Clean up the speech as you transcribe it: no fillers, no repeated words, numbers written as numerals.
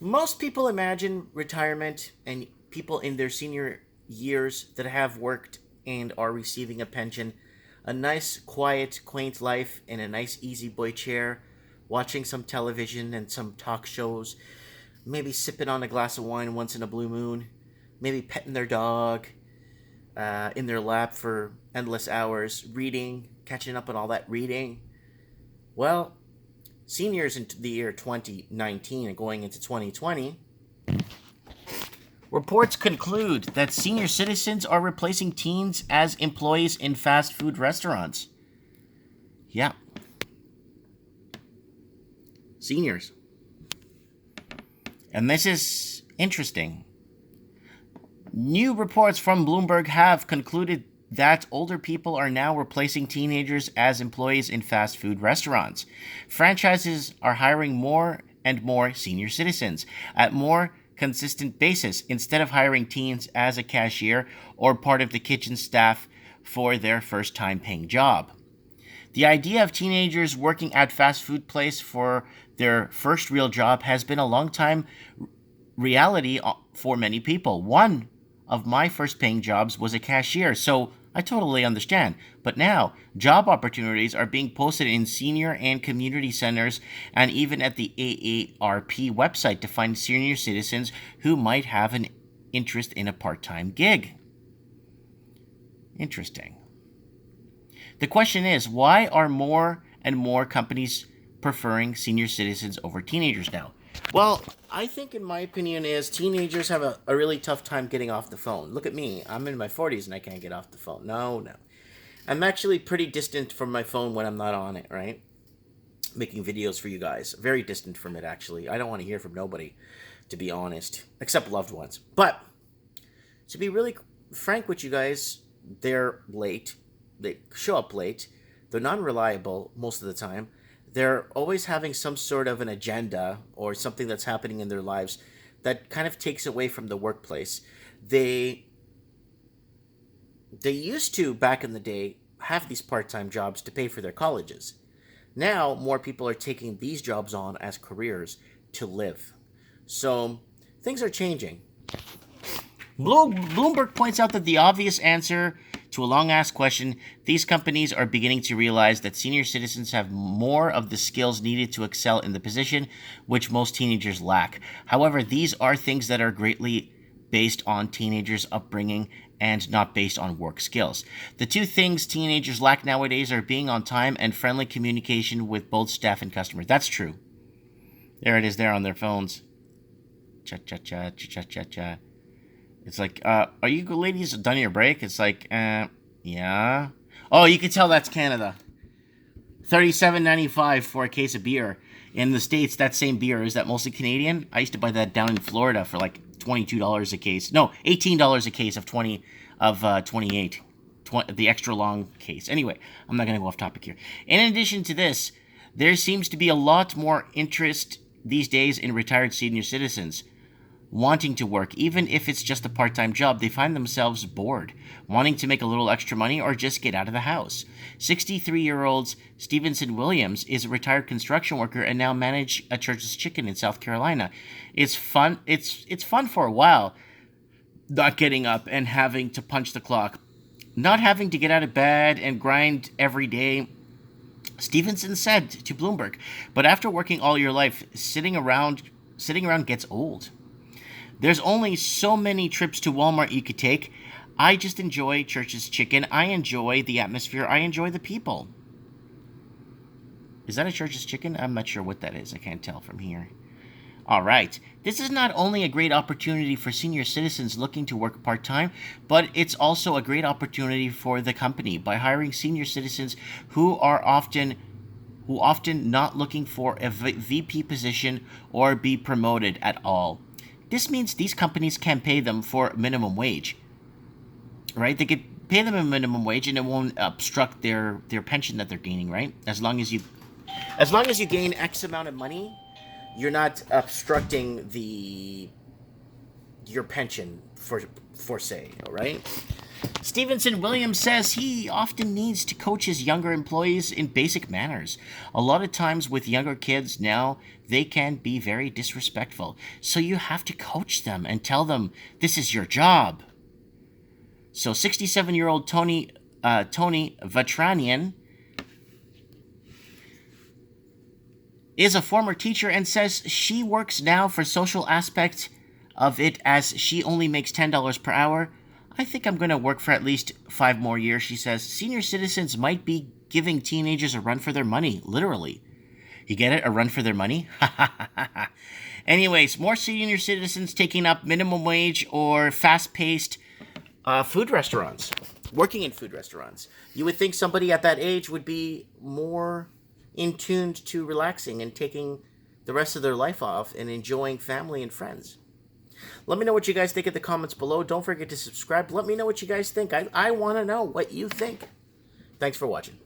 Most people imagine retirement and people in their senior years that have worked and are receiving a pension a nice, quiet, quaint life in a nice, easy boy chair, watching some television and some talk shows, maybe sipping on a glass of wine once in a blue moon, maybe petting their dog in their lap for endless hours, reading, catching up on all that reading. Well, seniors in the year 2019 and going into 2020, reports conclude that senior citizens are replacing teens as employees in fast food restaurants. Yeah, seniors. And this is interesting. New reports from Bloomberg have concluded that older people are now replacing teenagers as employees in fast food restaurants. Franchises are hiring more and more senior citizens at more consistent basis instead of hiring teens as a cashier or part of the kitchen staff for their first time paying job. The idea of teenagers working at fast food place for their first real job has been a long time reality for many people. One of my first paying jobs was a cashier, so I totally understand. But now, job opportunities are being posted in senior and community centers and even at the AARP website to find senior citizens who might have an interest in a part-time gig. Interesting. The question is, why are more and more companies preferring senior citizens over teenagers now? Well, I think, in my opinion, is teenagers have a really tough time getting off the phone. Look at me. I'm in my 40s and I can't get off the phone. No, no. I'm actually pretty distant from my phone when I'm not on it, right? Making videos for you guys. Very distant from it, actually. I don't want to hear from nobody, to be honest, except loved ones. But to be really frank with you guys, they're late. They show up late. They're non-reliable most of the time. They're always having some sort of an agenda or something that's happening in their lives that kind of takes away from the workplace. They used to, back in the day, have these part-time jobs to pay for their colleges. Now more people are taking these jobs on as careers to live. So things are changing. Bloomberg points out that the obvious answer to a long-asked question, these companies are beginning to realize that senior citizens have more of the skills needed to excel in the position, which most teenagers lack. However, these are things that are greatly based on teenagers' upbringing and not based on work skills. The two things teenagers lack nowadays are being on time and friendly communication with both staff and customers. That's true. There it is there on their phones. Cha-cha-cha, cha-cha-cha-cha. It's like, are you ladies done your break? It's like, yeah. Oh, you can tell that's Canada. $37.95 for a case of beer. In the States, that same beer, is that mostly Canadian? I used to buy that down in Florida for like $22 a case. No, $18 a case of 28. The extra long case. Anyway, I'm not going to go off topic here. In addition to this, there seems to be a lot more interest these days in retired senior citizens wanting to work. Even if it's just a part-time job, they find themselves bored, wanting to make a little extra money or just get out of the house. 63-year-old Stevenson Williams is a retired construction worker and now manages a Church's Chicken in South Carolina. It's fun. It's fun for a while, not getting up and having to punch the clock, not having to get out of bed and grind every day. Stevenson said to Bloomberg, but after working all your life, sitting around gets old. There's only so many trips to Walmart you could take. I just enjoy Church's Chicken. I enjoy the atmosphere. I enjoy the people. Is that a Church's Chicken? I'm not sure what that is. I can't tell from here. All right. This is not only a great opportunity for senior citizens looking to work part-time, but it's also a great opportunity for the company by hiring senior citizens who often not looking for a VP position or be promoted at all. This means these companies can pay them for minimum wage, right? They could pay them a minimum wage and it won't obstruct their pension that they're gaining, right? As long as you gain X amount of money, you're not obstructing your pension for say, all right? Stevenson Williams says he often needs to coach his younger employees in basic manners. A lot of times with younger kids now, they can be very disrespectful. So you have to coach them and tell them this is your job. So 67-year-old Tony Vatranian is a former teacher and says she works now for social aspect of it as she only makes $10 per hour. I think I'm going to work for at least 5 more years, she says. Senior citizens might be giving teenagers a run for their money, literally. You get it? A run for their money? Anyways, more senior citizens taking up minimum wage or fast-paced food restaurants, working in food restaurants. You would think somebody at that age would be more in tune to relaxing and taking the rest of their life off and enjoying family and friends. Let me know what you guys think in the comments below. Don't forget to subscribe. Let me know what you guys think. I want to know what you think. Thanks for watching.